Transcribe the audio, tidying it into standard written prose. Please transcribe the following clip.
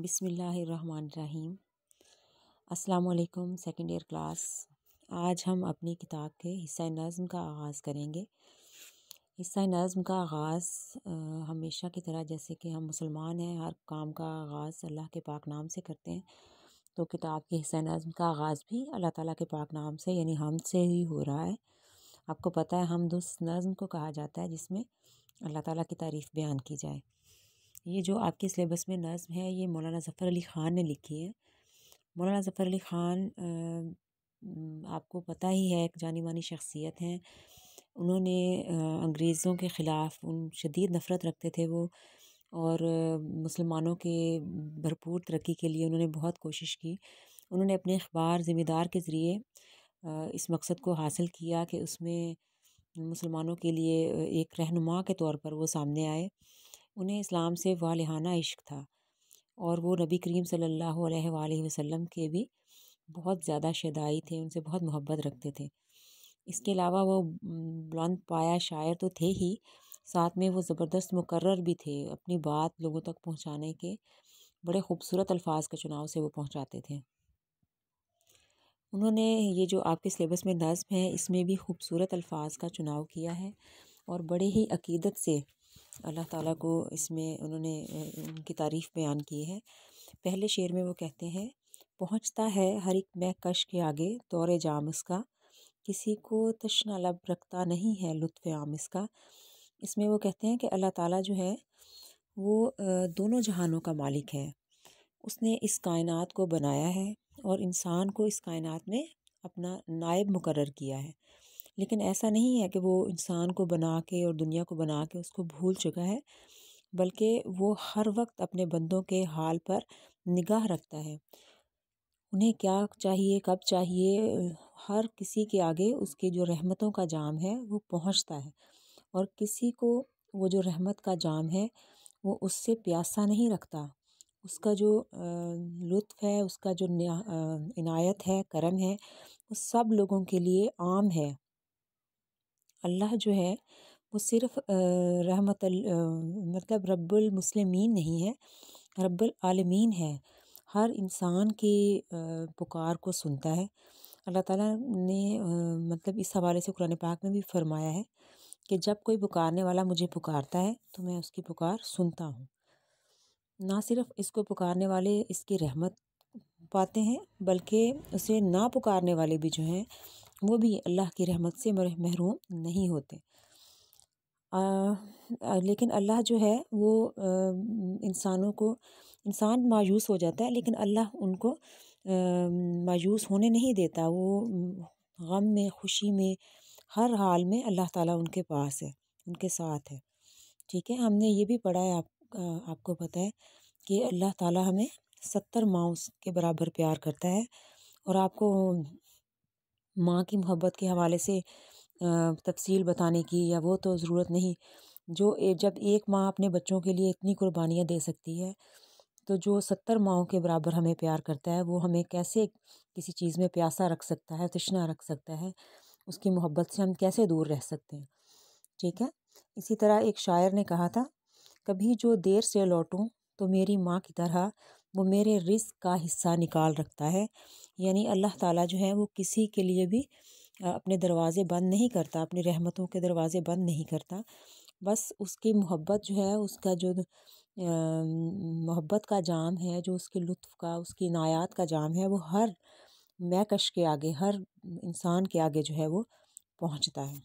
بسم اللہ الرحمن الرحیم۔ السلام علیکم سیکنڈ ایئر کلاس۔ آج ہم اپنی کتاب کے حصہ نظم کا آغاز کریں گے۔ حصہ نظم کا آغاز ہمیشہ کی طرح جیسے کہ ہم مسلمان ہیں، ہر کام کا آغاز اللہ کے پاک نام سے کرتے ہیں، تو کتاب کے حصہ نظم کا آغاز بھی اللہ تعالیٰ کے پاک نام سے یعنی حمد سے ہی ہو رہا ہے۔ آپ کو پتہ ہے حمد اس نظم کو کہا جاتا ہے جس میں اللہ تعالیٰ کی تعریف بیان کی جائے۔ یہ جو آپ کے سلیبس میں نظم ہے یہ مولانا ظفر علی خان نے لکھی ہے۔ مولانا ظفر علی خان آپ کو پتہ ہی ہے، ایک جانی مانی شخصیت ہیں۔ انہوں نے انگریزوں کے خلاف شدید نفرت رکھتے تھے وہ، اور مسلمانوں کے بھرپور ترقی کے لیے انہوں نے بہت کوشش کی۔ انہوں نے اپنے اخبار ذمہ دار کے ذریعے اس مقصد کو حاصل کیا کہ اس میں مسلمانوں کے لیے ایک رہنما کے طور پر وہ سامنے آئے۔ انہیں اسلام سے والہانہ عشق تھا، اور وہ نبی کریم صلی اللہ علیہ وآلہ وسلم کے بھی بہت زیادہ شیدائی تھے، ان سے بہت محبت رکھتے تھے۔ اس کے علاوہ وہ بلند پایہ شاعر تو تھے ہی، ساتھ میں وہ زبردست مقرر بھی تھے۔ اپنی بات لوگوں تک پہنچانے کے بڑے خوبصورت الفاظ کے چناؤ سے وہ پہنچاتے تھے۔ انہوں نے یہ جو آپ کے سلیبس میں نظم ہے اس میں بھی خوبصورت الفاظ کا چناؤ کیا ہے، اور بڑے ہی عقیدت سے اللہ تعالیٰ کو اس میں انہوں نے ان کی تعریف بیان کی ہے۔ پہلے شعر میں وہ کہتے ہیں، پہنچتا ہے ہر ایک میں کش کے آگے دور جام اس کا، کسی کو تشنہ لب رکھتا نہیں ہے لطف عام اس کا۔ اس میں وہ کہتے ہیں کہ اللہ تعالیٰ جو ہے وہ دونوں جہانوں کا مالک ہے۔ اس نے اس کائنات کو بنایا ہے اور انسان کو اس کائنات میں اپنا نائب مقرر کیا ہے، لیکن ایسا نہیں ہے کہ وہ انسان کو بنا کے اور دنیا کو بنا کے اس کو بھول چکا ہے، بلکہ وہ ہر وقت اپنے بندوں کے حال پر نگاہ رکھتا ہے۔ انہیں کیا چاہیے، کب چاہیے، ہر کسی کے آگے اس کے جو رحمتوں کا جام ہے وہ پہنچتا ہے، اور کسی کو وہ جو رحمت کا جام ہے وہ اس سے پیاسا نہیں رکھتا۔ اس کا جو لطف ہے، اس کا جو عنایت ہے، کرم ہے، وہ سب لوگوں کے لیے عام ہے۔ اللہ جو ہے وہ صرف مطلب رب المسلمین نہیں ہے، رب العالمین ہے، ہر انسان کی پکار کو سنتا ہے۔ اللہ تعالیٰ نے مطلب اس حوالے سے قرآن پاک میں بھی فرمایا ہے کہ جب کوئی پکارنے والا مجھے پکارتا ہے تو میں اس کی پکار سنتا ہوں۔ نہ صرف اس کو پکارنے والے اس کی رحمت پاتے ہیں، بلکہ اسے نہ پکارنے والے بھی جو ہیں وہ بھی اللہ کی رحمت سے محروم نہیں ہوتے۔ لیکن اللہ جو ہے وہ انسان مایوس ہو جاتا ہے، لیکن اللہ ان کو مایوس ہونے نہیں دیتا۔ وہ غم میں، خوشی میں، ہر حال میں اللہ تعالیٰ ان کے پاس ہے، ان کے ساتھ ہے۔ ٹھیک ہے، ہم نے یہ بھی پڑھا ہے، آپ کو پتہ ہے کہ اللہ تعالیٰ ہمیں 70 ماؤں کے برابر پیار کرتا ہے، اور آپ کو ماں کی محبت کے حوالے سے تفصیل بتانے کی یا وہ تو ضرورت نہیں۔ جب ایک ماں اپنے بچوں کے لیے اتنی قربانیاں دے سکتی ہے، تو جو 70 ماؤں کے برابر ہمیں پیار کرتا ہے وہ ہمیں کیسے کسی چیز میں پیاسا رکھ سکتا ہے، تشنہ رکھ سکتا ہے، اس کی محبت سے ہم کیسے دور رہ سکتے ہیں۔ ٹھیک ہے، اسی طرح ایک شاعر نے کہا تھا، کبھی جو دیر سے لوٹوں تو میری ماں کی طرح وہ میرے رزق کا حصہ نکال رکھتا ہے۔ یعنی اللہ تعالیٰ جو ہے وہ کسی کے لیے بھی اپنے دروازے بند نہیں کرتا، اپنی رحمتوں کے دروازے بند نہیں کرتا، بس اس کی محبت جو ہے، اس کا جو محبت کا جام ہے، جو اس کے لطف کا، اس کی عنایات کا جام ہے، وہ ہر مہکش کے آگے، ہر انسان کے آگے جو ہے وہ پہنچتا ہے۔